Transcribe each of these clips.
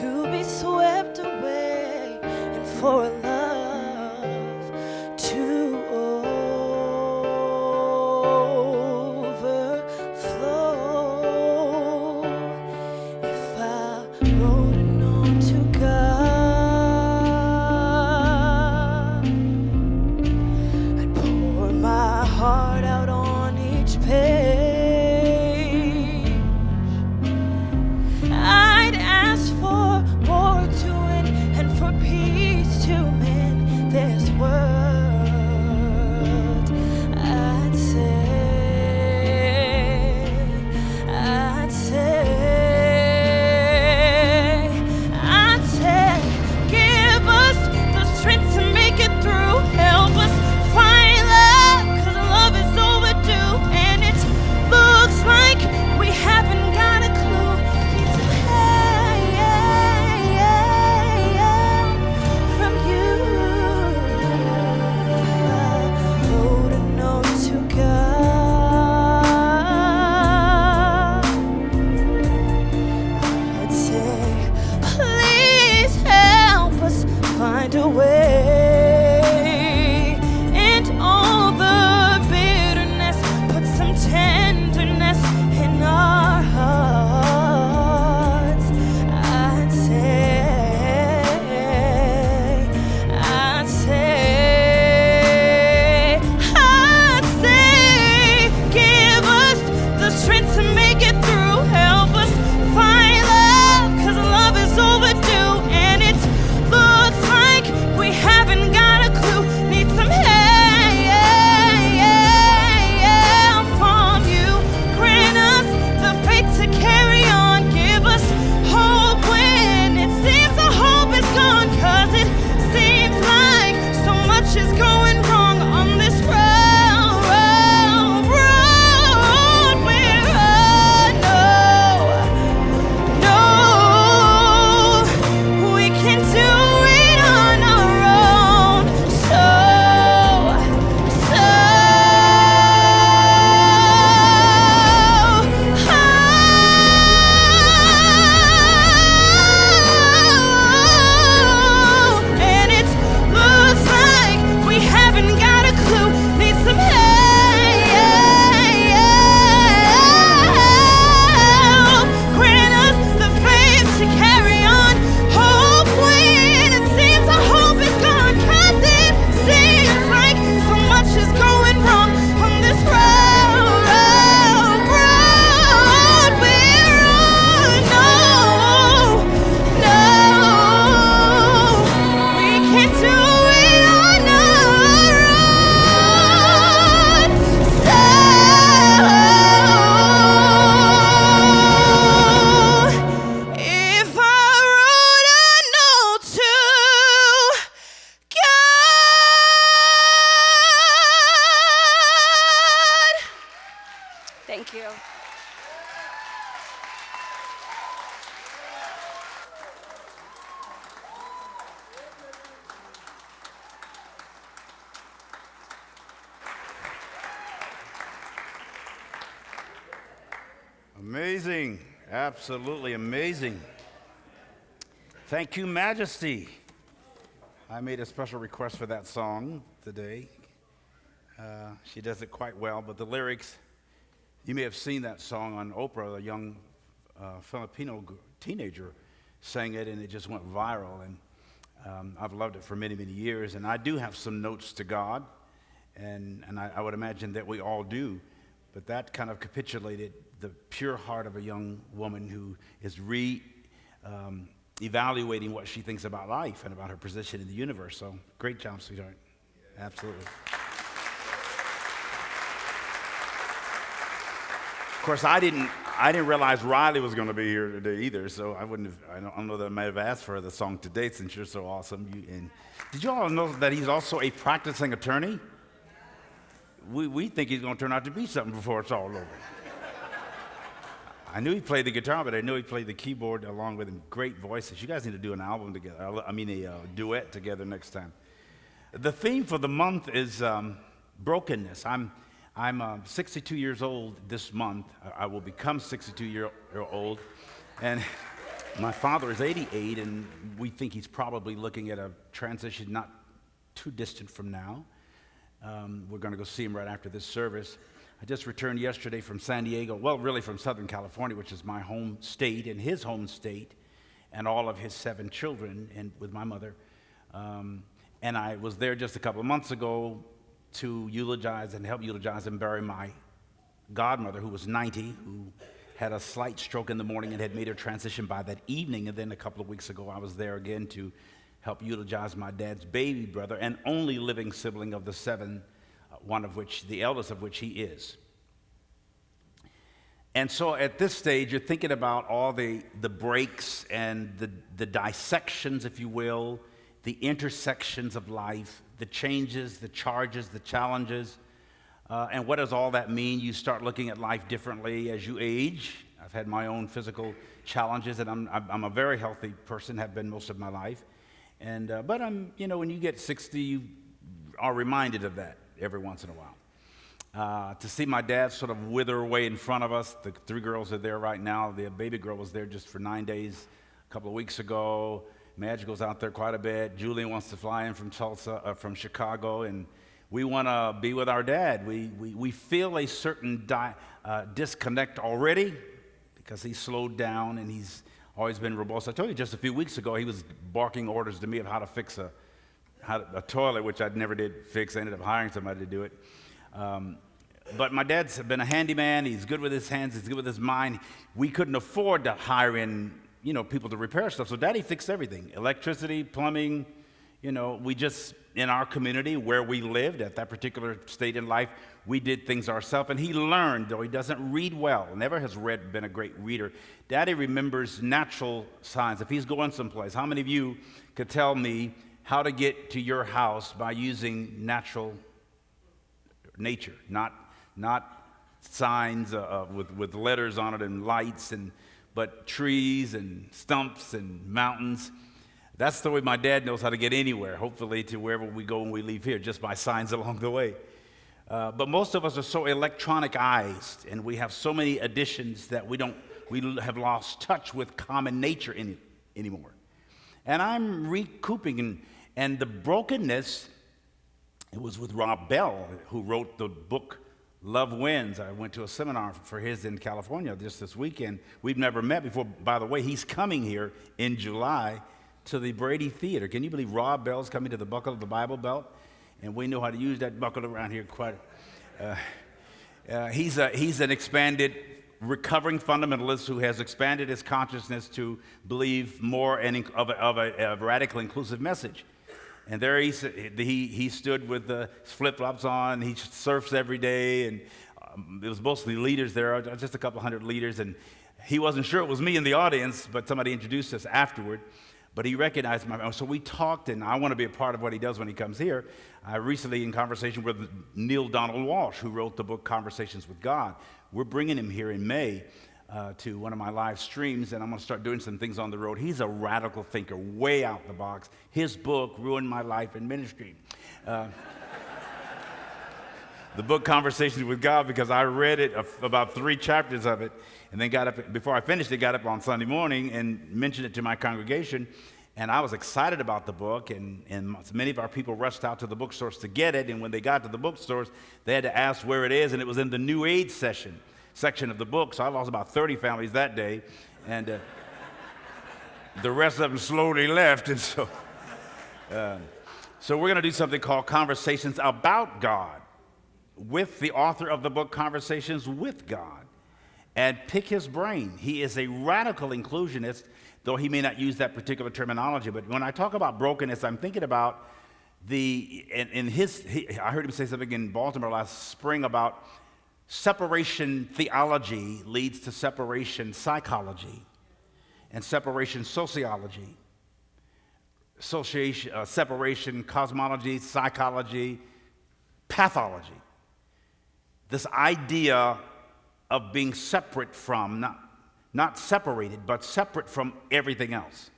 to be swept away, and for a love to overflow. If I wrote a note to God, I'd pour my heart out on each page. I'd ask for war to win and for peace to mend this world. I'd say, give us the strength to make it through. Help us find love, 'cause love is overdue, and it looks like we haven't got a clue. Need some help from you. If I wrote a note to God, I'd say, please help us find a way, and all the bitterness, put some tenderness in our hearts. I'd say, give us the strength to make it through. Help us find love, 'cause love is overdue, and it looks like we haven't got a clue. Need some help from you. Grant us the faith to carry on. Give us hope when it seems the hope is gone, 'cause it seems like so much is going wrong on this road we're on. No, we can do it on our own. And it looks like we haven't got a clue. Need some help. Grant us the faith to carry on. Hope when it seems our hope is gone, 'cause it seems like so much is going wrong on this road we're on. No, we can't do it on our own. So if I wrote a note to God. Thank you. Amazing. Absolutely amazing. Thank you, Majesty. I made a special request for that song today. She does it quite well, but the lyrics, you may have seen that song on Oprah. A young Filipino teenager sang it, and it just went viral. And I've loved it for many, many years. And I do have some notes to God, and I would imagine that we all do. But that kind of capitulated the pure heart of a young woman who is evaluating what she thinks about life and about her position in the universe. So great job, sweetheart. Absolutely. Of course, I didn't realize Riley was going to be here today either, so I don't know that I might have asked for the song today since you're so awesome. And did you all know that he's also a practicing attorney? We think he's going to turn out to be something before it's all over. I knew he played the guitar, but I knew he played the keyboard along with him. Great voices. You guys need to do an album together. A duet together next time. The theme for the month is brokenness. I'm 62 years old this month. I will become 62 year old, and My father is 88, and we think he's probably looking at a transition not too distant from now. We're going to go see him right after this service. I just returned yesterday from San Diego, well, really from Southern California, which is my home state and his home state, and all of his 7 children, and with my mother. And I was there just a couple of months ago to eulogize and help eulogize and bury my godmother, who was 90, who had a slight stroke in the morning and had made her transition by that evening. And then a couple of weeks ago, I was there again to help eulogize my dad's baby brother and only living sibling of the 7, one of which, the eldest of which he is. And so at this stage, you're thinking about all the breaks and the dissections, if you will, the intersections of life, the changes, the charges, the challenges. And what does all that mean? You start looking at life differently as you age. I've had my own physical challenges, and I'm a very healthy person, have been most of my life. And but I'm, when you get 60, you are reminded of that every once in a while. To see my dad sort of wither away in front of us. The 3 girls are there right now. The baby girl was there just for 9 days a couple of weeks ago. Madge goes out there quite a bit. Julian wants to fly in from Tulsa, from Chicago, and we want to be with our dad. We feel a certain disconnect already because he's slowed down and he's always been robust. I told you just a few weeks ago he was barking orders to me of how to fix a toilet, which I never did fix. I ended up hiring somebody to do it. But my dad's been a handyman. He's good with his hands. He's good with his mind. We couldn't afford to hire in, people to repair stuff. So Daddy fixed everything: electricity, plumbing. We just, in our community where we lived at that particular state in life, we did things ourselves. And he learned, though he doesn't read well, never has been a great reader. Daddy remembers natural signs. If he's going someplace, how many of you could tell me how to get to your house by using natural nature, not signs with letters on it and lights, but trees and stumps and mountains? That's the way my dad knows how to get anywhere, hopefully to wherever we go when we leave here, just by signs along the way. But most of us are so electronicized, and we have so many additions that we have lost touch with common nature anymore. And I'm recouping, and the brokenness, it was with Rob Bell, who wrote the book Love Wins. I went to a seminar for his in California just this weekend. We've never met before. By the way, he's coming here in July to the Brady Theater. Can you believe Rob Bell's coming to the Buckle of the Bible Belt? And we know how to use that buckle around here quite. He's an expanded, recovering fundamentalist who has expanded his consciousness to believe more of a radical, inclusive message. And there he stood with the flip-flops on. He surfs every day, and it was mostly leaders there, just a couple hundred leaders. And he wasn't sure it was me in the audience, but somebody introduced us afterward. But he recognized so we talked, and I want to be a part of what he does when he comes here. I recently in conversation with Neil Donald Walsh, who wrote the book Conversations with God. We're bringing him here in May to one of my live streams, and I'm going to start doing some things on the road. He's a radical thinker, way out the box. His book ruined my life in ministry. The book Conversations with God, because I read it, about 3 chapters of it, and then before I finished it, got up on Sunday morning and mentioned it to my congregation. And I was excited about the book, and many of our people rushed out to the bookstores to get it. And when they got to the bookstores, they had to ask where it is, and it was in the New Age section of the book. So I lost about 30 families that day, and the rest of them slowly left. And so we're going to do something called Conversations About God with the author of the book Conversations with God, and pick his brain. He is a radical inclusionist, though he may not use that particular terminology. But when I talk about brokenness, I'm thinking about I heard him say something in Baltimore last spring about separation theology leads to separation psychology, and separation sociology, separation cosmology, psychology, pathology. This idea of being separate from, not separated, but separate from everything else.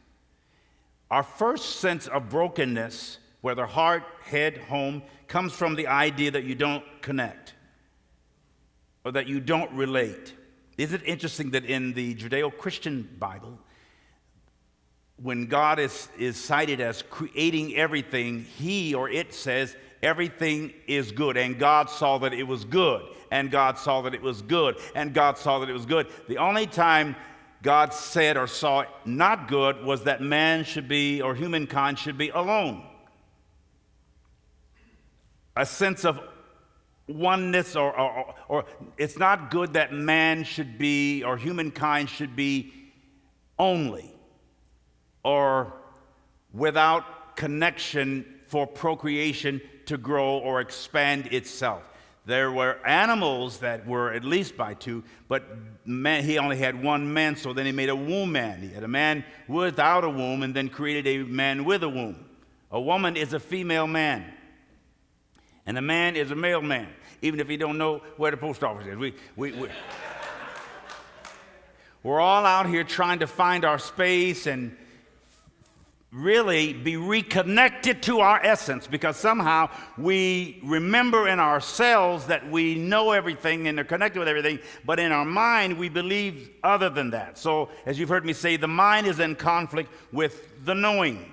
Our first sense of brokenness, whether heart, head, home, comes from the idea that you don't connect or that you don't relate. Is it interesting that in the Judeo-Christian Bible, when God is cited as creating everything, he or it says everything is good. And God saw that it was good. And God saw that it was good. And God saw that it was good. The only time God said or saw it not good was that man should be, or humankind should be, alone. A sense of oneness, or it's not good that man should be, or humankind should be only, or without connection for procreation to grow or expand itself. There were animals that were at least by two, but man, he only had one man, so then he made a womb man. He had a man without a womb and then created a man with a womb. A woman is a female man, and a man is a male man, even if you don't know where the post office is. We're all out here trying to find our space and really be reconnected to our essence, because somehow we remember in ourselves that we know everything and are connected with everything, but in our mind we believe other than that. So, as you've heard me say, the mind is in conflict with the knowing.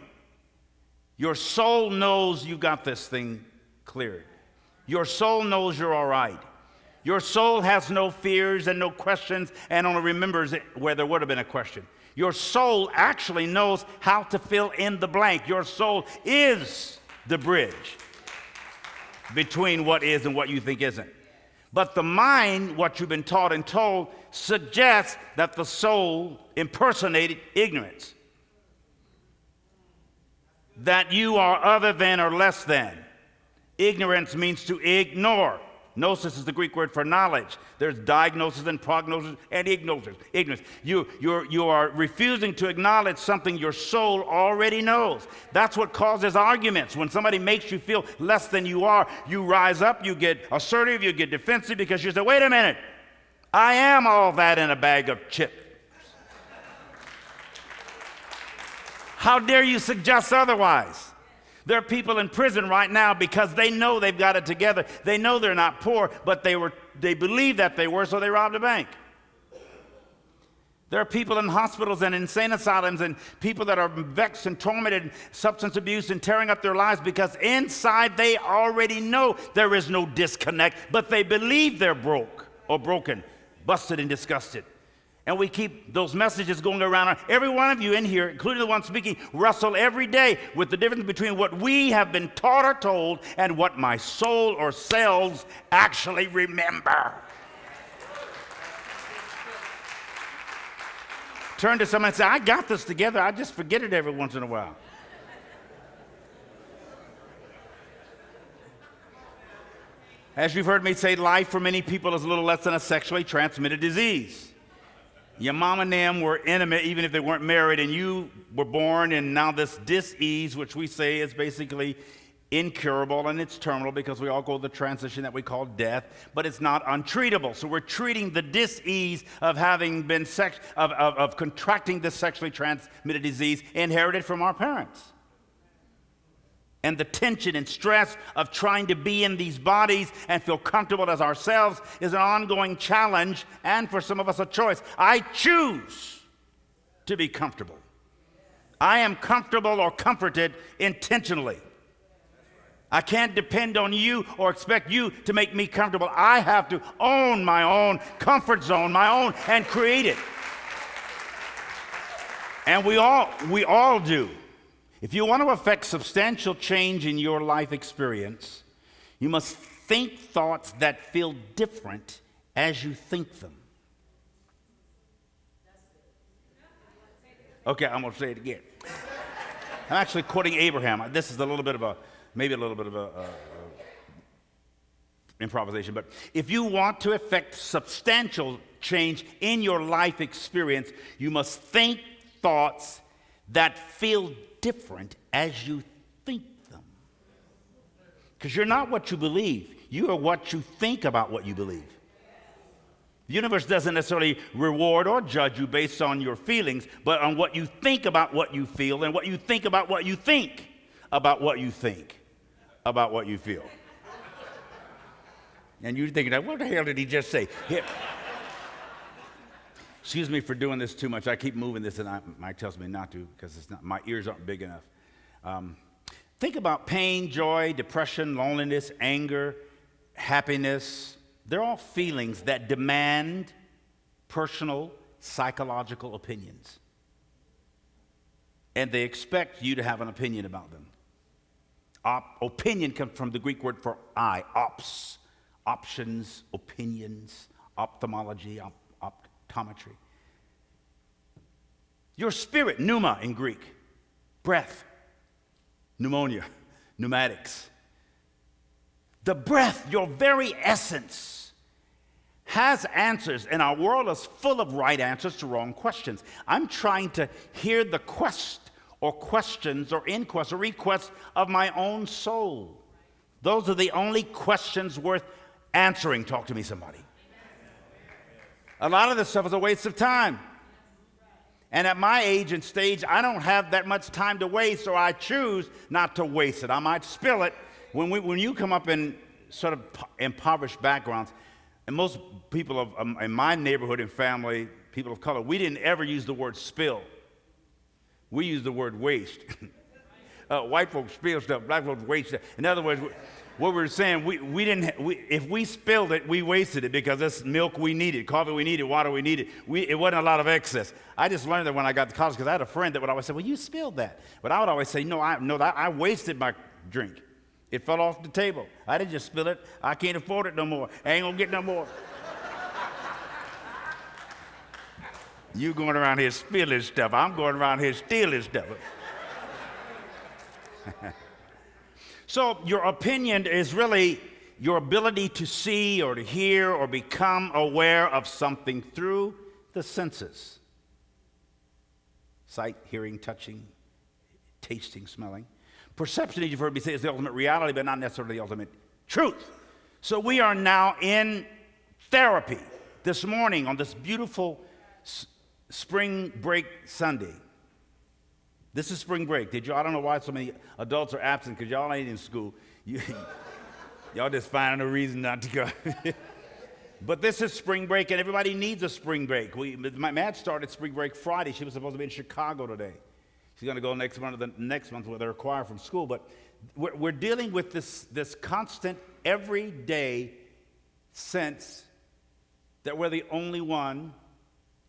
Your soul knows you got this thing cleared. Your soul knows you're all right. Your soul has no fears and no questions and only remembers it where there would have been a question. Your soul actually knows how to fill in the blank. Your soul is the bridge between what is and what you think isn't. But the mind, what you've been taught and told, suggests that the soul impersonated ignorance. That you are other than or less than. Ignorance means to ignore. Gnosis is the Greek word for knowledge. There's diagnosis and prognosis and ignorance. You are refusing to acknowledge something your soul already knows. That's what causes arguments. When somebody makes you feel less than you are, you rise up, you get assertive, you get defensive, because you say, wait a minute, I am all that in a bag of chips. How dare you suggest otherwise? There are people in prison right now because they know they've got it together. They know they're not poor, but they believe that they were, so they robbed a bank. There are people in hospitals and insane asylums and people that are vexed and tormented, substance abuse and tearing up their lives because inside they already know there is no disconnect, but they believe they're broke or broken, busted and disgusted. And we keep those messages going around. Every one of you in here, including the one speaking, wrestle every day with the difference between what we have been taught or told and what my soul or cells actually remember. Turn to someone and say, I got this together. I just forget it every once in a while. As you've heard me say, life for many people is a little less than a sexually transmitted disease. Your mom and them were intimate even if they weren't married, and you were born, and now this dis-ease, which we say is basically incurable and it's terminal because we all go the transition that we call death, but it's not untreatable. So we're treating the dis-ease of having been of contracting this sexually transmitted disease inherited from our parents. And the tension and stress of trying to be in these bodies and feel comfortable as ourselves is an ongoing challenge, and for some of us a choice. I choose to be comfortable. I am comfortable or comforted intentionally. I can't depend on you or expect you to make me comfortable. I have to own my own comfort zone, my own, and create it. And we all do. If you want to affect substantial change in your life experience, you must think thoughts that feel different as you think them. Okay, I'm going to say it again. I'm actually quoting Abraham. This is maybe a little bit of a improvisation, but if you want to affect substantial change in your life experience, you must think thoughts that feel different as you think them. Because you're not what you believe. You are what you think about what you believe. The universe doesn't necessarily reward or judge you based on your feelings, but on what you think about what you feel and what you think about what you think about what you think about what you feel. And you're thinking, what the hell did he just say? Here. Excuse me for doing this too much. I keep moving this, and Mike tells me not to because it's not, my ears aren't big enough. Think about pain, joy, depression, loneliness, anger, happiness. They're all feelings that demand personal, psychological opinions. And they expect you to have an opinion about them. Opinion comes from the Greek word for eye, ops, options, opinions, ophthalmology, optometry. Your spirit, pneuma in Greek, breath, pneumonia, pneumatics. The breath, your very essence, has answers, and our world is full of right answers to wrong questions. I'm trying to hear the quest or questions or inquest or request of my own soul. Those are the only questions worth answering. Talk to me, somebody. A lot of this stuff is a waste of time. And at my age and stage, I don't have that much time to waste, so I choose not to waste it. I might spill it. When you come up in sort of impoverished backgrounds, and most people in my neighborhood and family, people of color, we didn't ever use the word spill. We use the word waste. White folks spill stuff, black folks waste stuff. In other words, what we're saying, if we spilled it, we wasted it because it's milk we needed, coffee we needed, water we needed. It wasn't a lot of excess. I just learned that when I got to college because I had a friend that would always say, well, you spilled that. But I would always say, no, I wasted my drink. It fell off the table. I didn't just spill it. I can't afford it no more. I ain't going to get no more. You going around here spilling stuff. I'm going around here stealing stuff. So your opinion is really your ability to see or to hear or become aware of something through the senses. Sight, hearing, touching, tasting, smelling. Perception, as you've heard me say, is the ultimate reality, but not necessarily the ultimate truth. So we are now in therapy this morning on this beautiful spring break Sunday. This is spring break. I don't know why so many adults are absent, because y'all ain't in school. Y'all just finding a reason not to go. But this is spring break, and everybody needs a spring break. Matt started spring break Friday. She was supposed to be in Chicago today. She's going to go next month with her choir from school. But we're dealing with this constant, everyday sense that we're the only one,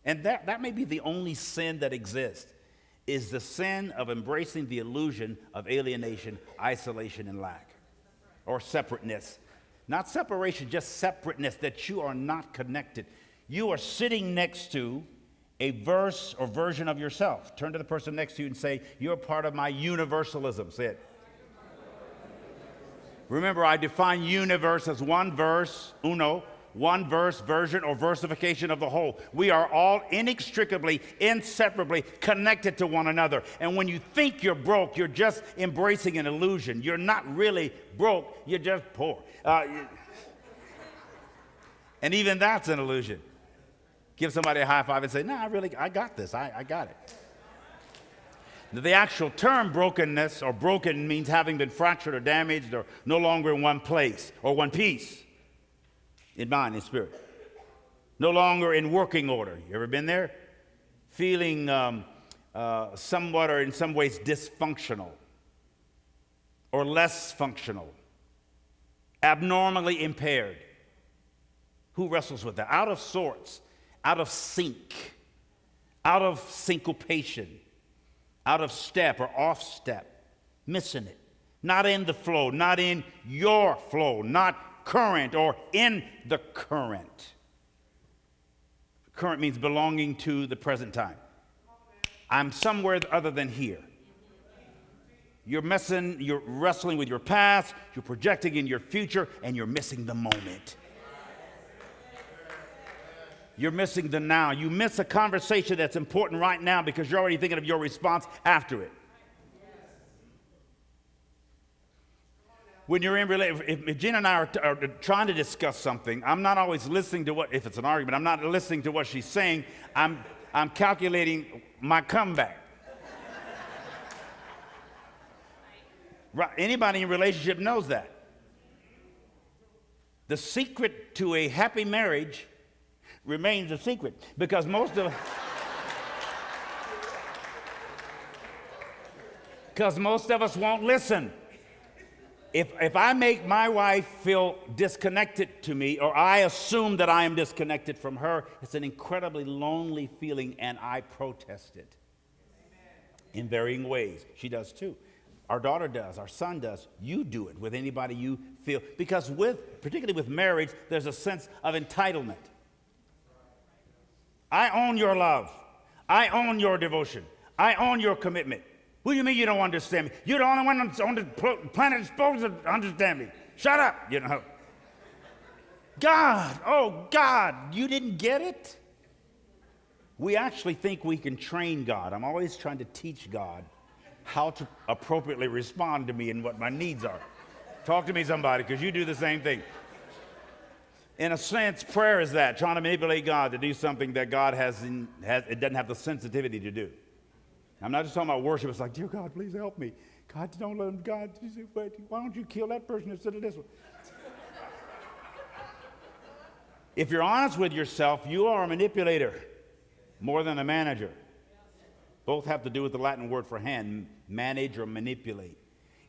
and that may be the only sin that exists, is the sin of embracing the illusion of alienation, isolation, and lack, or separateness. Not separation, just separateness, that you are not connected. You are sitting next to a verse or version of yourself. Turn to the person next to you and say, you're part of my universalism. Say it. Remember, I define universe as one verse, one verse, version, or versification of the whole. We are all inextricably, inseparably connected to one another. And when you think you're broke, you're just embracing an illusion. You're not really broke, you're just poor. And even that's an illusion. Give somebody a high five and say, no, I got this. I got it. The actual term brokenness or broken means having been fractured or damaged or no longer in one place or one piece in mind and spirit. No longer in working order. You ever been there? Feeling somewhat or in some ways dysfunctional or less functional. Abnormally impaired. Who wrestles with that? Out of sorts. Out of sync, out of syncopation, out of step or off step, missing it, not in the flow, not in your flow, not current or in the current. Current means belonging to the present time. I'm somewhere other than here. You're wrestling with your past, you're projecting in your future, and you're missing the moment. You're missing the now. You miss a conversation that's important right now because you're already thinking of your response after it. When you're in relationship, if Gina and I are trying to discuss something, I'm not always listening to if it's an argument, I'm not listening to what she's saying. I'm calculating my comeback. Right? Anybody in relationship knows that. The secret to a happy marriage, remains a secret because most of us won't listen. If I make my wife feel disconnected to me, or I assume that I am disconnected from her, it's an incredibly lonely feeling, and I protest it in varying ways. She does too. Our daughter does. Our son does. You do it with anybody you feel. Because particularly with marriage, there's a sense of entitlement. I own your love. I own your devotion. I own your commitment. What do you mean you don't understand me? You're the only one on the planet supposed to understand me. Shut up, you know. God, oh God, you didn't get it? We actually think we can train God. I'm always trying to teach God how to appropriately respond to me and what my needs are. Talk to me, somebody, because you do the same thing. In a sense, prayer is that, trying to manipulate God to do something that God it doesn't have the sensitivity to do. I'm not just talking about worship. It's like, dear God, please help me. God, don't let him, God, why don't you kill that person instead of this one? If you're honest with yourself, you are a manipulator more than a manager. Both have to do with the Latin word for hand, manage or manipulate.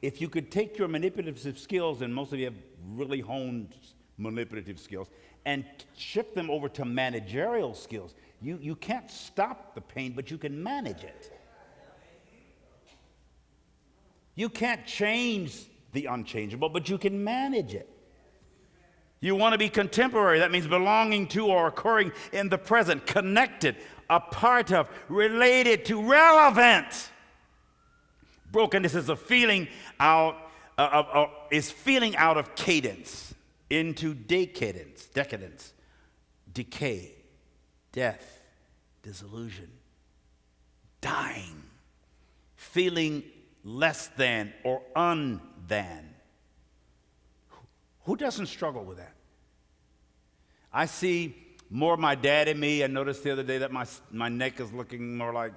If you could take your manipulative skills, and most of you have really honed manipulative skills, and shift them over to managerial skills, you can't stop the pain, but you can manage it. You can't change the unchangeable, but you can manage it. You want to be contemporary. That means belonging to or occurring in the present, connected, a part of, related to, relevant. Brokenness is a feeling out of cadence into decadence, decay, death, disillusion, dying, feeling less than or unthan. Who doesn't struggle with that? I see more of my dad in me. I noticed the other day that my neck is looking more like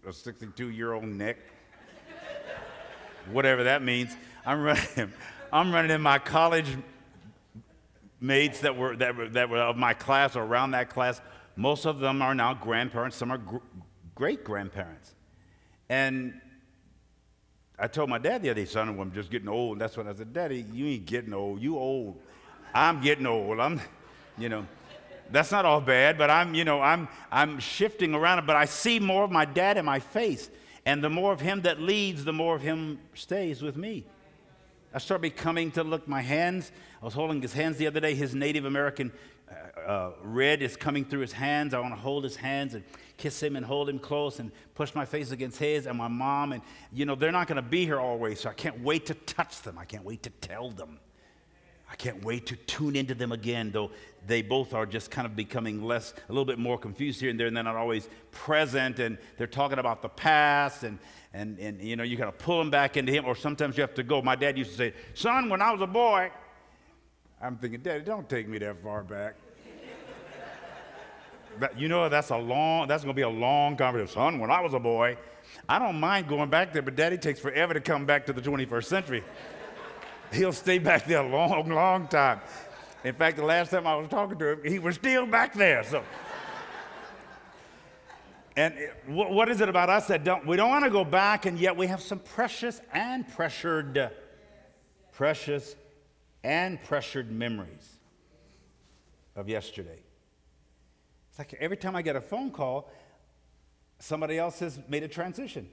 a 62-year-old neck. Whatever that means. I'm running in my college mates that were of my class or around that class. Most of them are now grandparents. Some are great-grandparents. And I told my dad the other day, son, I'm just getting old. And that's when I said, Daddy, you ain't getting old. You old. I'm getting old. That's not all bad, but I'm shifting around. But I see more of my dad in my face. And the more of him that leads, the more of him stays with me. I start becoming to look my hands. I was holding his hands the other day. His Native American red is coming through his hands. I want to hold his hands and kiss him and hold him close and push my face against his and my mom. And, they're not going to be here always, so I can't wait to touch them. I can't wait to tell them. I can't wait to tune into them again, though they both are just kind of becoming a little bit more confused here and there, and they're not always present, and they're talking about the past, and you got to pull them back into him, or sometimes you have to go. My dad used to say, son, when I was a boy, I'm thinking, Daddy, don't take me that far back. But that's going to be a long conversation. Son, when I was a boy, I don't mind going back there, but Daddy takes forever to come back to the 21st century. He'll stay back there a long, long time. In fact, the last time I was talking to him, he was still back there. So, and what is it about us that we don't want to go back, and yet we have some precious and pressured memories of yesterday. It's like every time I get a phone call, somebody else has made a transition.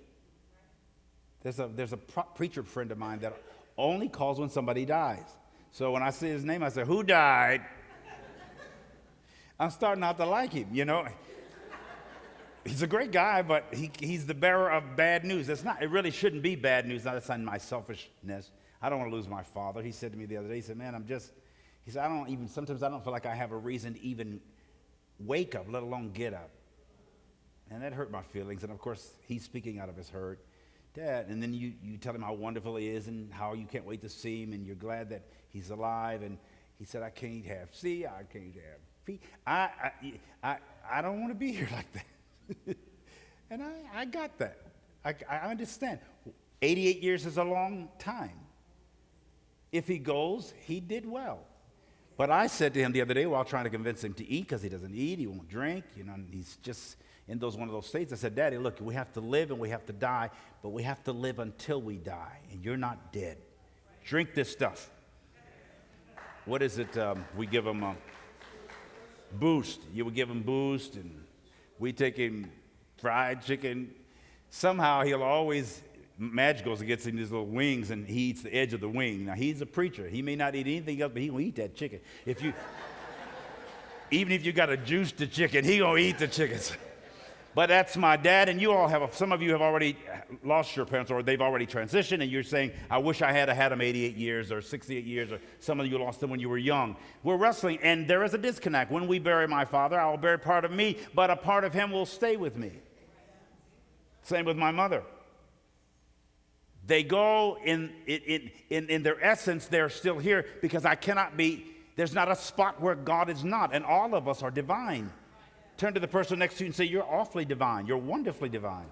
There's a preacher friend of mine that only calls when somebody dies. So when I see his name, I say, who died? I'm starting not to like him, He's a great guy, but he's the bearer of bad news. It really shouldn't be bad news. That's not my selfishness. I don't want to lose my father. He said to me the other day, he said, man, sometimes I don't feel like I have a reason to even wake up, let alone get up. And that hurt my feelings. And of course, he's speaking out of his hurt. Dad, and then you tell him how wonderful he is and how you can't wait to see him and you're glad that he's alive. And he said, I can't have feet. I don't want to be here like that. And I got that. I understand. 88 years is a long time. If he goes, he did well. But I said to him the other day while trying to convince him to eat, because he doesn't eat, he won't drink, and he's just in one of those states. I said, Daddy, look, we have to live and we have to die, but we have to live until we die, and you're not dead. Drink this stuff. What is it? We give him a Boost. You would give him Boost, and we take him fried chicken. Somehow he'll always, Madge goes and gets him these little wings, and he eats the edge of the wing. Now, he's a preacher. He may not eat anything else, but he will eat that chicken. Even if you got to juice the chicken, he gonna eat the chickens. But that's my dad, and you all some of you have already lost your parents, or they've already transitioned, and you're saying, I wish I had had them 88 years or 68 years, or some of you lost them when you were young. We're wrestling, and there is a disconnect. When we bury my father, I will bury part of me, but a part of him will stay with me. Same with my mother. They go in their essence, they're still here, because there's not a spot where God is not, and all of us are divine. Turn to the person next to you and say, you're awfully divine. You're wonderfully divine.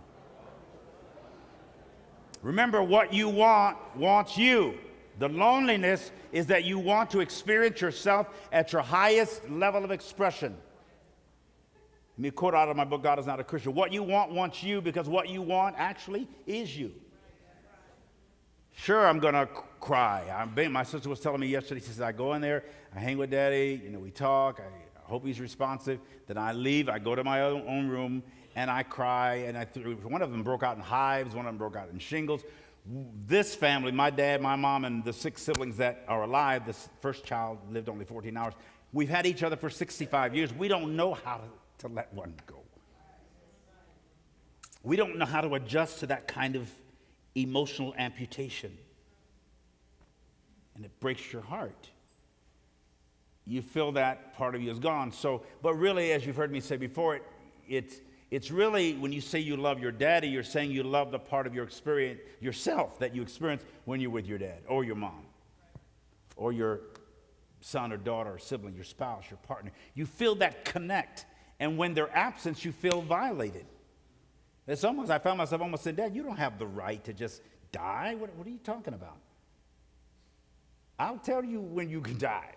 Remember, what you want wants you. The loneliness is that you want to experience yourself at your highest level of expression. Let me quote out of my book, God is Not a Christian. What you want wants you, because what you want actually is you. Sure, I'm going to cry. My sister was telling me yesterday, she said, I go in there, I hang with Daddy, we talk, I hope he's responsive. Then I leave, I go to my own room, and I cry, and one of them broke out in hives, one of them broke out in shingles. This family, my dad, my mom, and the 6 siblings that are alive, this first child lived only 14 hours. We've had each other for 65 years. We don't know how to let one go. We don't know how to adjust to that kind of emotional amputation. And it breaks your heart. You feel that part of you is gone. But really, as you've heard me say before, it's really, when you say you love your daddy, you're saying you love the part of your experience, yourself, that you experience when you're with your dad or your mom or your son or daughter or sibling, your spouse, your partner. You feel that connect. And when they're absent, you feel violated. I found myself almost saying, Dad, you don't have the right to just die. What are you talking about? I'll tell you when you can die.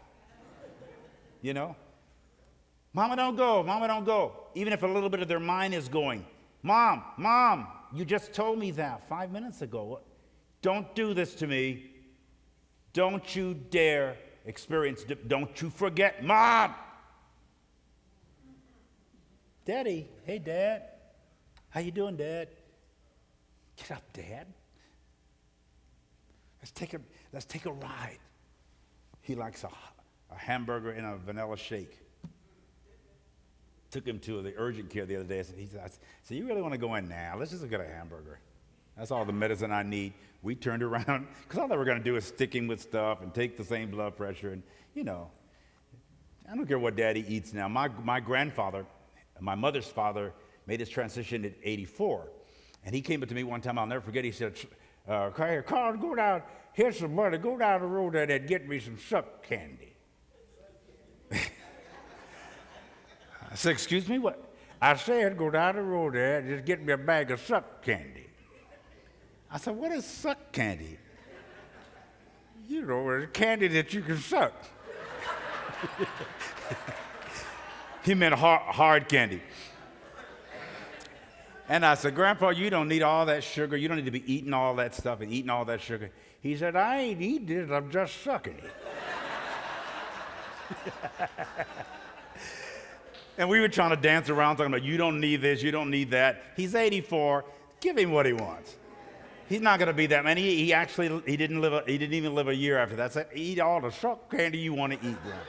Mama, don't go. Mama, don't go. Even if a little bit of their mind is going, Mom, you just told me that 5 minutes ago. Don't do this to me. Don't you dare experience, don't you forget, Mom. Daddy, hey, Dad. How you doing, Dad? Get up, Dad. Let's take a ride. He likes a hamburger and a vanilla shake. Took him to the urgent care the other day. He said, you really want to go in now? Let's just get a hamburger. That's all the medicine I need. We turned around, because all they were going to do is stick him with stuff and take the same blood pressure. And, I don't care what Daddy eats now. My grandfather, my mother's father, made his transition at 84. And he came up to me one time, I'll never forget, he said, Carl, go down, here's some money, go down the road there and get me some suck candy. I said, excuse me, what? I said, go down the road there and just get me a bag of suck candy. I said, what is suck candy? It's candy that you can suck. He meant hard candy. And I said, Grandpa, you don't need all that sugar. You don't need to be eating all that stuff and eating all that sugar. He said, I ain't eating it, I'm just sucking it. And we were trying to dance around talking about, you don't need this, you don't need that. He's 84. Give him what he wants. He's not going to be that man. He didn't even live a year after that. So eat all the suck candy you want to eat, Grandpa.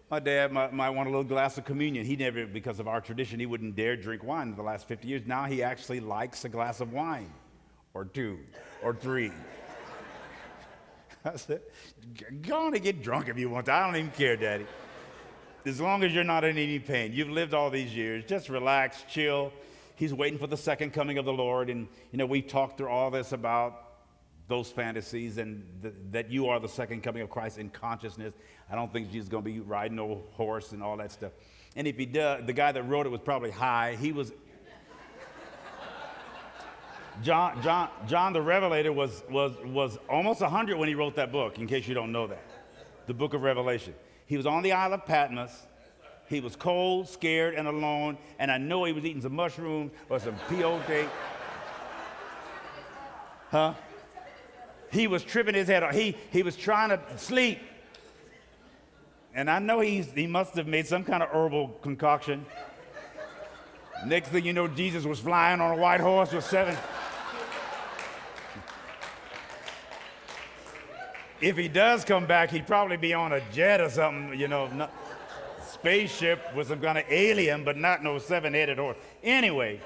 My dad might want a little glass of communion. He never, because of our tradition, he wouldn't dare drink wine in the last 50 years. Now he actually likes a glass of wine, or 2, or 3. I said, go on and get drunk if you want to. I don't even care, Daddy. As long as you're not in any pain. You've lived all these years. Just relax, chill. He's waiting for the second coming of the Lord. And, we've talked through all this about those fantasies and that you are the second coming of Christ in consciousness. I don't think Jesus is going to be riding no horse and all that stuff. And if he does, the guy that wrote it was probably high. He was... John the Revelator was almost 100 when he wrote that book, in case you don't know that. the book of Revelation. He was on the Isle of Patmos. He was cold, scared, and alone, and I know he was eating some mushrooms or some peyote. Huh? He was tripping his head off. He was trying to sleep. And I know he must have made some kind of herbal concoction. Next thing you know, Jesus was flying on a white horse with 7. If he does come back, he'd probably be on a jet or something, spaceship with some kind of alien, but not no 7-headed horse. Anyway,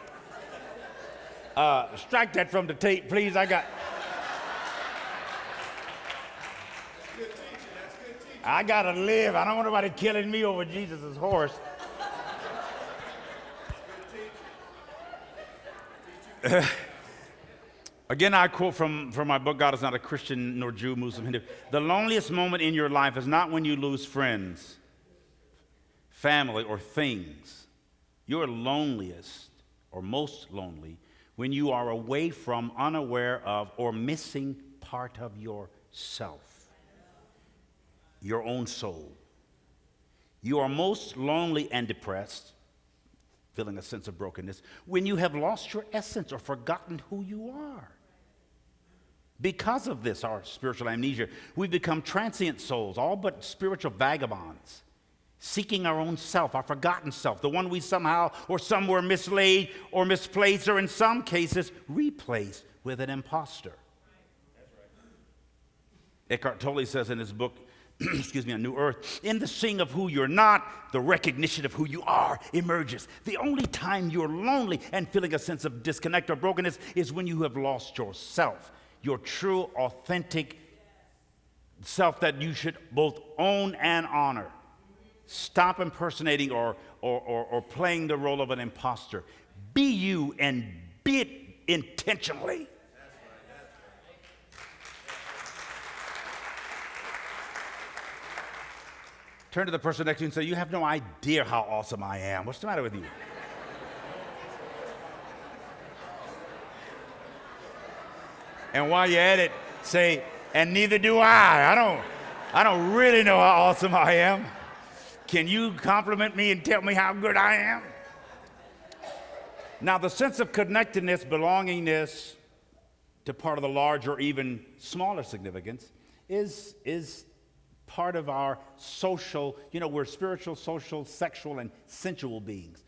strike that from the tape, please. I gotta live. I don't want nobody killing me over Jesus' horse. Again, I quote from my book, God is Not a Christian, nor Jew, Muslim, Hindu. The loneliest moment in your life is not when you lose friends, family, or things. You're loneliest, or most lonely, when you are away from, unaware of, or missing part of yourself, your own soul. You are most lonely and depressed, feeling a sense of brokenness, when you have lost your essence or forgotten who you are. Because of this, our spiritual amnesia, we've become transient souls, all but spiritual vagabonds, seeking our own self, our forgotten self, the one we somehow or somewhere mislaid or misplaced, or in some cases, replaced with an imposter. Eckhart Tolle says in his book, On New Earth, in the seeing of who you're not, the recognition of who you are emerges. The only time you're lonely and feeling a sense of disconnect or brokenness is when you have lost yourself, your true, authentic self that you should both own and honor. Stop impersonating or playing the role of an imposter. Be you and be it intentionally. Turn to the person next to you and say, you have no idea how awesome I am. What's the matter with you? And while you're at it, say, and neither do I. I don't really know how awesome I am. Can you compliment me and tell me how good I am? Now, the sense of connectedness, belongingness to part of the larger or even smaller significance is part of our social, we're spiritual, social, sexual, and sensual beings.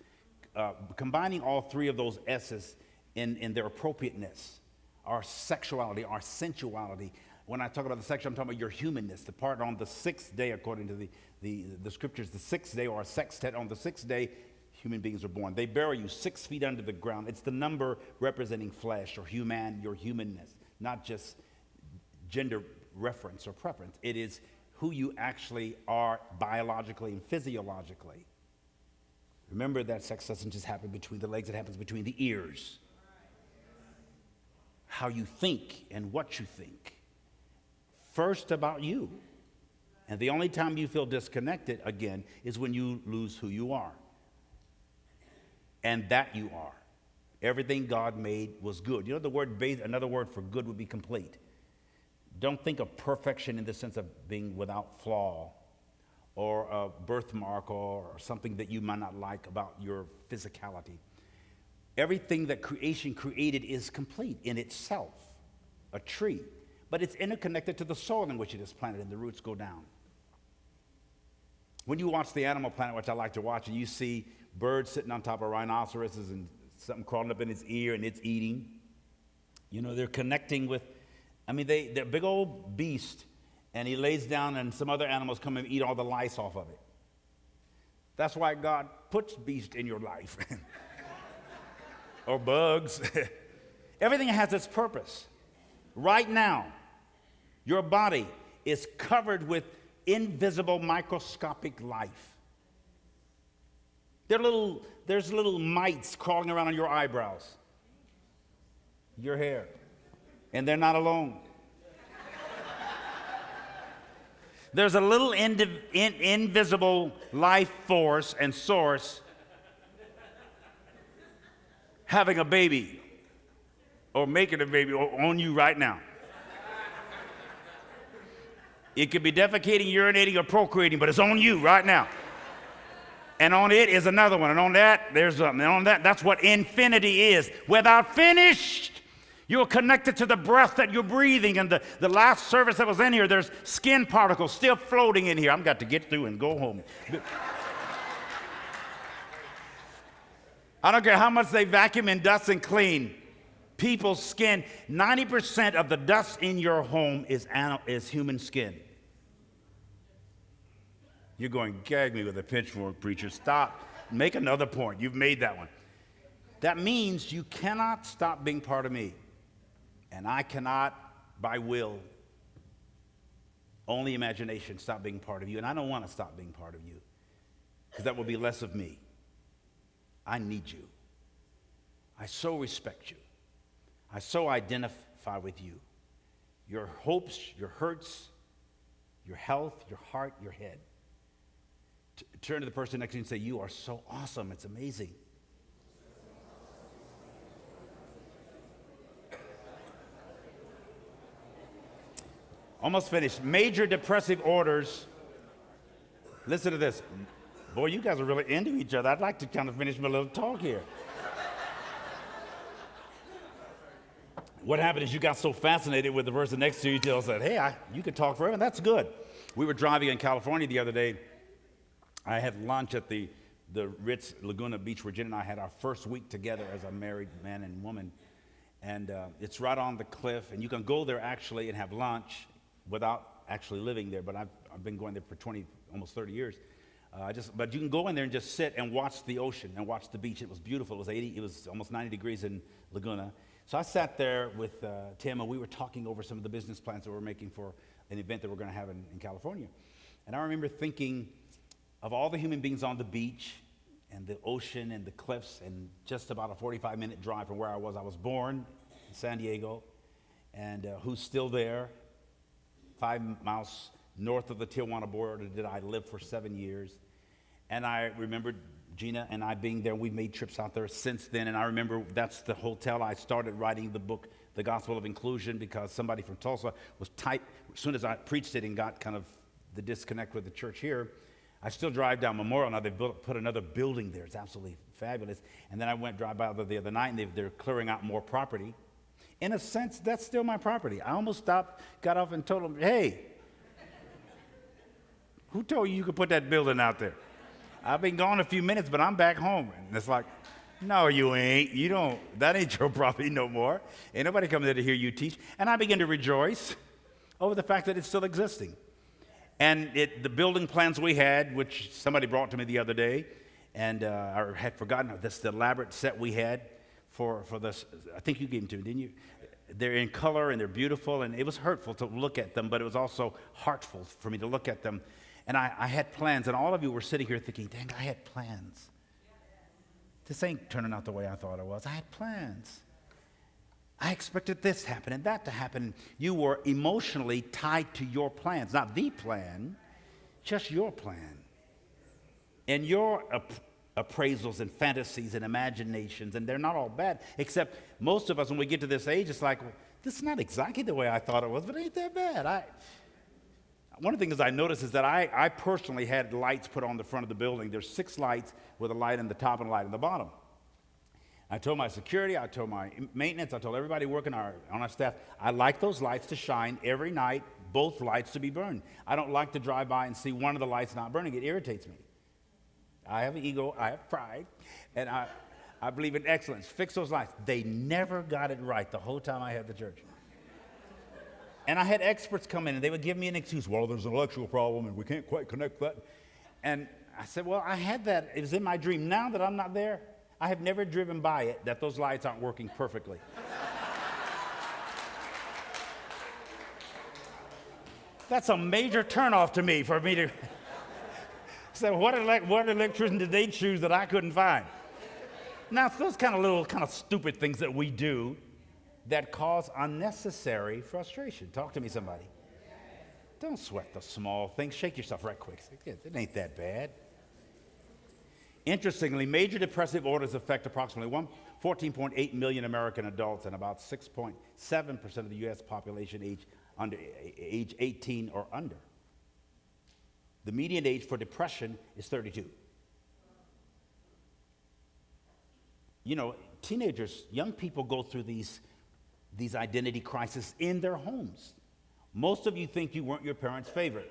Combining all three of those S's in their appropriateness, our sexuality, our sensuality. When I talk about the sexual, I'm talking about your humanness, the part on the sixth day, according to the scriptures, the sixth day, or a sextet, on the sixth day, human beings are born. They bury you 6 feet under the ground. It's the number representing flesh or your humanness, not just gender reference or preference. It is who you actually are biologically and physiologically. Remember that sex doesn't just happen between the legs, it happens between the ears. How you think and what you think. First about you. And the only time you feel disconnected, again, is when you lose who you are. And that you are. Everything God made was good. The word another word for good would be complete. Don't think of perfection in the sense of being without flaw or a birthmark or something that you might not like about your physicality. Everything that creation created is complete in itself, a tree, but it's interconnected to the soil in which it is planted and the roots go down. When you watch the Animal Planet, which I like to watch, and you see birds sitting on top of rhinoceroses and something crawling up in its ear and it's eating, they're connecting with, they're a big old beast, and he lays down and some other animals come and eat all the lice off of it. That's why God puts beasts in your life. Or bugs. Everything has its purpose. Right now, your body is covered with invisible microscopic life. There's little mites crawling around on your eyebrows, your hair, and they're not alone. There's a little invisible life force and source having a baby or making a baby on you right now. It could be defecating, urinating, or procreating, but it's on you right now. And on it is another one. And on that, there's something. And on that, that's what infinity is. Without finished, you're connected to the breath that you're breathing. And the last service that was in here, there's skin particles still floating in here. I've got to get through and go home. I don't care how much they vacuum and dust and clean people's skin. 90% of the dust in your home is human skin. You're going, gag me with a pitchfork, preacher. Stop. Make another point. You've made that one. That means you cannot stop being part of me. And I cannot, by will, only imagination, stop being part of you. And I don't want to stop being part of you, because that will be less of me. I need you. I so respect you. I so identify with you. Your hopes, your hurts, your health, your heart, your head. Turn to the person next to you and say, you are so awesome. It's amazing. Almost finished. Major depressive orders. Listen to this. Boy, you guys are really into each other. I'd like to kind of finish my little talk here. What happened is you got so fascinated with the person next to you until said, hey, you could talk forever. That's good. We were driving in California the other day. I had lunch at the Ritz Laguna Beach, Virginia, and I had our first week together as a married man and woman. And it's right on the cliff, and you can go there actually and have lunch without actually living there. But I've been going there for almost 30 years. But you can go in there and just sit and watch the ocean and watch the beach. It was beautiful. It was almost 90 degrees in Laguna. So I sat there with Tim, and we were talking over some of the business plans that we're making for an event that we're going to have in California. And I remember thinking of all the human beings on the beach and the ocean and the cliffs, and just about a 45-minute drive from where I was. I was born in San Diego, and who's still there, 5 miles north of the Tijuana border did I live for 7 years. And I remembered Gina and I being there. We've made trips out there since then, and I remember that's the hotel I started writing the book, The Gospel of Inclusion, because somebody from Tulsa was tight. As soon as I preached it and got kind of the disconnect with the church here, I still drive down Memorial. Now they've put another building there. It's absolutely fabulous. And then I drive by the other night, and they're clearing out more property. In a sense, that's still my property. I almost stopped, got off, and told them, hey, who told you could put that building out there? I've been gone a few minutes, but I'm back home. And it's like, no, you ain't. You don't. That ain't your property no more. Ain't nobody coming there to hear you teach. And I began to rejoice over the fact that it's still existing. And the building plans we had, which somebody brought to me the other day, and I had forgotten this elaborate set we had for this. I think you gave them to me, didn't you? They're in color and they're beautiful, and it was hurtful to look at them, but it was also heartful for me to look at them. And I had plans, and all of you were sitting here thinking, dang, I had plans. This ain't turning out the way I thought it was. I had plans. I expected this to happen and that to happen. You were emotionally tied to your plans, not the plan, just your plan. And your appraisals and fantasies and imaginations, and they're not all bad, except most of us, when we get to this age, it's like, well, this is not exactly the way I thought it was, but it ain't that bad. One of the things I noticed is that I personally had lights put on the front of the building. There's 6 lights with a light in the top and a light in the bottom. I told my security, I told my maintenance, I told everybody working on our staff, I like those lights to shine every night, both lights to be burned. I don't like to drive by and see one of the lights not burning. It irritates me. I have an ego, I have pride, and I believe in excellence. Fix those lights. They never got it right the whole time I had the church. And I had experts come in, and they would give me an excuse. Well, there's an electrical problem, and we can't quite connect that. And I said, well, I had that. It was in my dream. Now that I'm not there, I have never driven by it that those lights aren't working perfectly. That's a major turnoff to me for me to say, what electrician did they choose that I couldn't find? Now, it's those kind of stupid things that we do that cause unnecessary frustration. Talk to me, somebody. Don't sweat the small things. Shake yourself right quick. It ain't that bad. Interestingly, major depressive orders affect approximately 14.8 million American adults and about 6.7% of the U.S. population aged under age 18 or under. The median age for depression is 32. You know, teenagers, young people go through these identity crises in their homes. Most of you think you weren't your parents' favorite.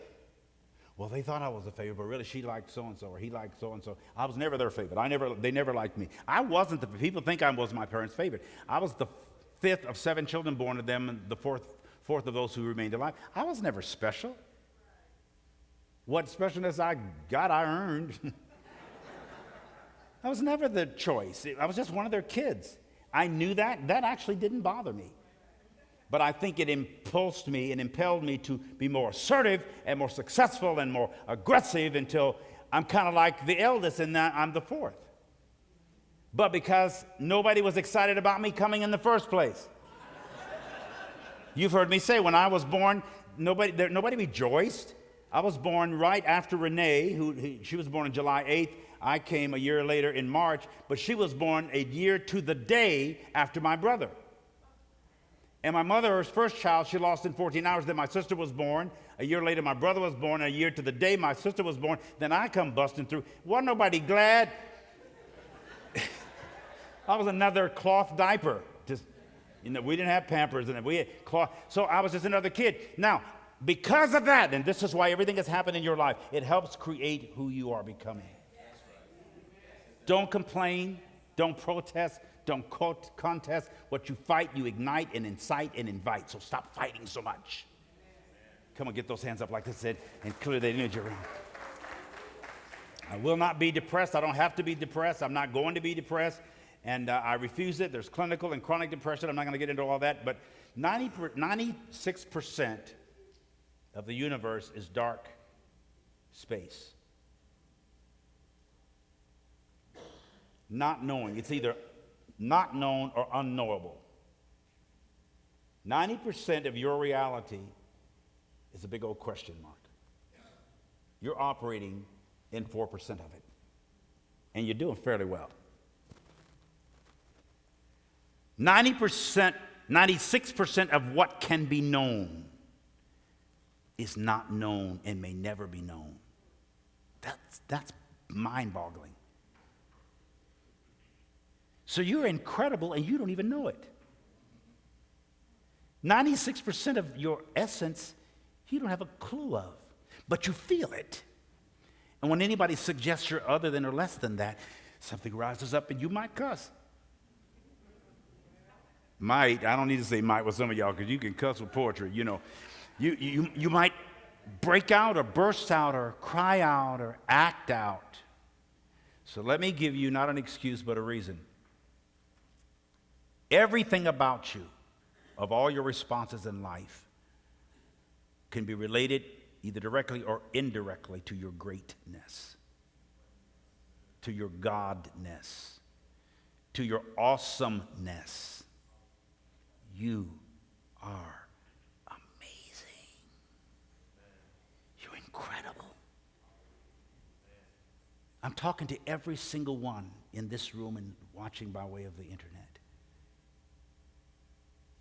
Well, they thought I was a favorite, but really she liked so-and-so or he liked so-and-so. I was never their favorite. They never liked me. I wasn't. People think I was my parents' favorite. I was the fifth of 7 children born to them and the fourth of those who remained alive. I was never special. What specialness I got, I earned. I was never the choice. I was just one of their kids. I knew that. That actually didn't bother me. But I think it impulsed me and impelled me to be more assertive and more successful and more aggressive until I'm kind of like the eldest and I'm the fourth. But because nobody was excited about me coming in the first place. You've heard me say when I was born, nobody rejoiced. I was born right after Renee, she was born on July 8th. I came a year later in March, but she was born a year to the day after my brother. And my mother, her first child, she lost in 14 hours. Then my sister was born. A year later, my brother was born. A year to the day my sister was born. Then I come busting through. Wasn't nobody glad? I was another cloth diaper. Just, we didn't have Pampers, and we had cloth. So I was just another kid. Now, because of that, and this is why everything has happened in your life, it helps create who you are becoming. Don't complain. Don't protest. Don't contest. What you fight, you ignite and incite and invite. So stop fighting so much. Come on, get those hands up like this and clear that image around. I will not be depressed. I don't have to be depressed. I'm not going to be depressed. And I refuse it. There's clinical and chronic depression. I'm not going to get into all that. But 96% of the universe is dark space. Not knowing. It's either not known or unknowable. 90% of your reality is a big old question mark. You're operating in 4% of it. And you're doing fairly well. 90%, 96% of what can be known is not known and may never be known. That's mind-boggling. So you're incredible and you don't even know it. 96% of your essence you don't have a clue of, but you feel it. And when anybody suggests you're other than or less than that, something rises up and you might cuss. Might, I don't need to say might with some of y'all because you can cuss with poetry, you know. You might break out or burst out or cry out or act out. So let me give you not an excuse but a reason. Everything about you, of all your responses in life, can be related either directly or indirectly to your greatness, to your godness, to your awesomeness. You are amazing. You're incredible. I'm talking to every single one in this room and watching by way of the internet.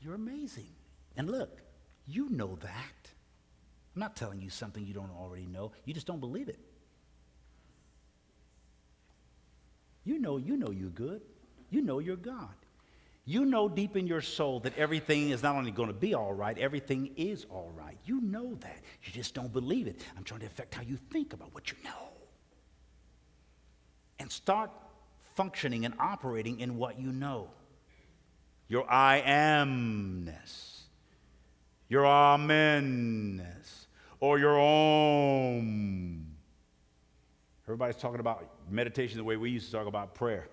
You're amazing. And look, you know that. I'm not telling you something you don't already know. You just don't believe it. You know you're good. You know you're God. You know deep in your soul that everything is not only going to be all right, everything is all right. You know that. You just don't believe it. I'm trying to affect how you think about what you know. And start functioning and operating in what you know. Your I amness, your amenness, or your om. Everybody's talking about meditation the way we used to talk about prayer.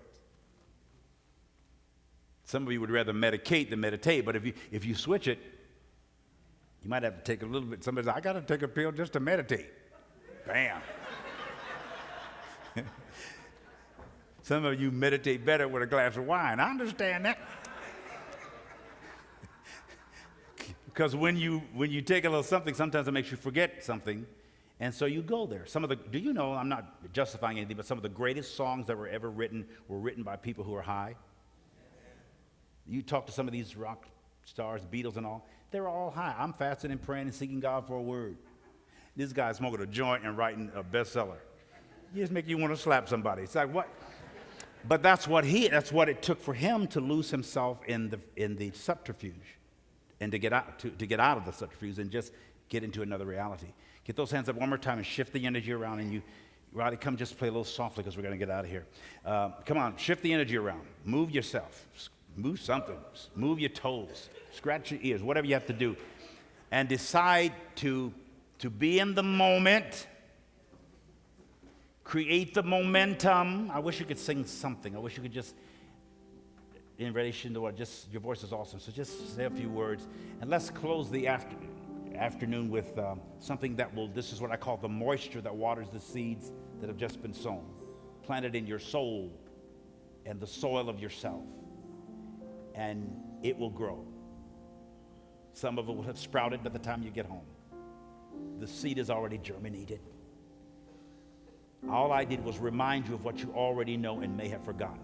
Some of you would rather medicate than meditate, but if you switch it, you might have to take a little bit. Somebody says, I got to take a pill just to meditate. Bam. Some of you meditate better with a glass of wine. I understand that. Because when you take a little something, sometimes it makes you forget something, and so you go there. Do you know, I'm not justifying anything, but some of the greatest songs that were ever written were written by people who are high. You talk to some of these rock stars, Beatles and all, They're all high. I'm fasting and praying and seeking God for a word. This guy's smoking a joint and writing a bestseller. You just make you want to slap somebody. It's like, what? But that's what it took for him to lose himself in the subterfuge and to get out of the subterfuge and just get into another reality. Get those hands up one more time and shift the energy around. And Riley, come just play a little softly because we're going to get out of here. Come on, shift the energy around. Move yourself. Move something. Move your toes. Scratch your ears. Whatever you have to do. And decide to be in the moment. Create the momentum. I wish you could sing something. I wish you could just, in relation to what, just, your voice is awesome. So just say a few words. And let's close the afternoon with something this is what I call the moisture that waters the seeds that have just been sown. Planted in your soul and the soil of yourself. And it will grow. Some of it will have sprouted by the time you get home. The seed is already germinated. All I did was remind you of what you already know and may have forgotten.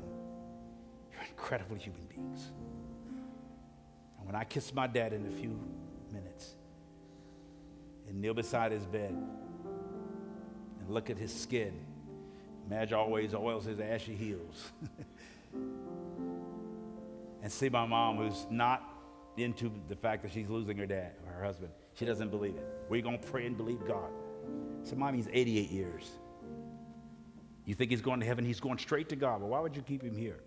You're incredible human beings. And when I kiss my dad in a few minutes and kneel beside his bed and look at his skin, Madge always oils his ashy heels, and see my mom who's not into the fact that she's losing her dad or her husband. She doesn't believe it. We're going to pray and believe God. So mommy's 88 years. You think he's going to heaven? He's going straight to God. Well, why would you keep him here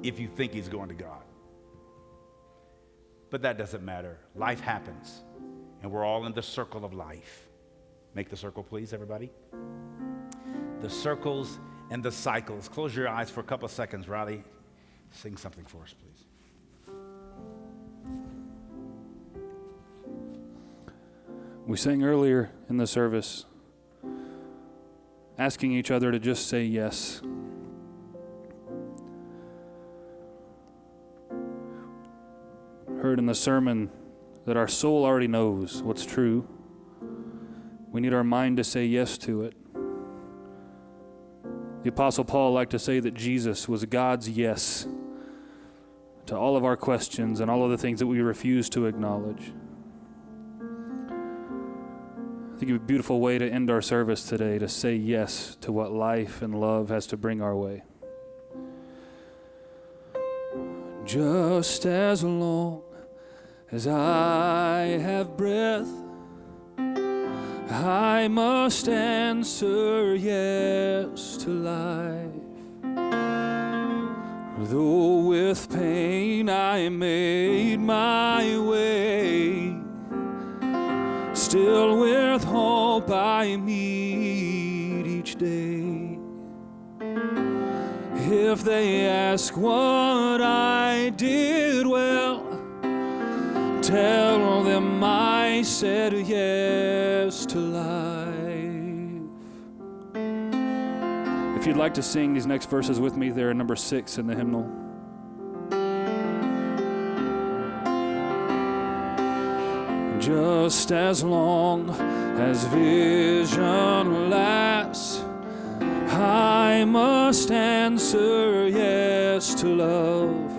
if you think he's going to God? But that doesn't matter. Life happens, and we're all in the circle of life. Make the circle, please, everybody. The circles and the cycles. Close your eyes for a couple of seconds, Riley. Sing something for us, please. We sang earlier in the service, asking each other to just say yes. Heard in the sermon that our soul already knows what's true. We need our mind to say yes to it. The Apostle Paul liked to say that Jesus was God's yes to all of our questions and all of the things that we refuse to acknowledge. I think it would be a beautiful way to end our service today, to say yes to what life and love has to bring our way. Just as long as I have breath, I must answer yes to life. Though with pain I made my way, still with hope I meet each day. If they ask what I did well, tell them I said yes to life. If you'd like to sing these next verses with me, they're number 6 in the hymnal. Just as long as vision lasts, I must answer yes to love.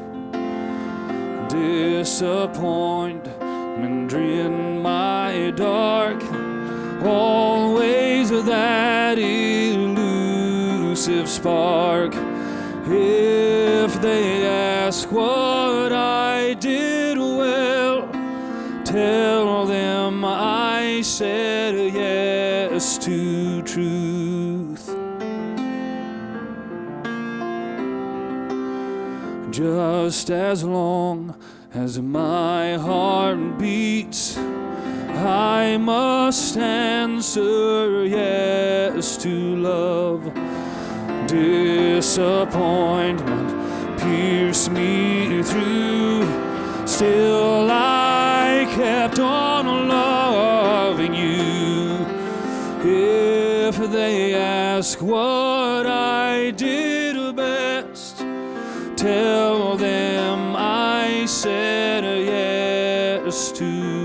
Disappointment in my dark, always that elusive spark. If they ask what I did well, tell them I said yes to truth. Just as long as my heart beats, I must answer yes to love. Disappointment pierce me through, still I kept on loving you. If they ask what I did best, tell them I said yes to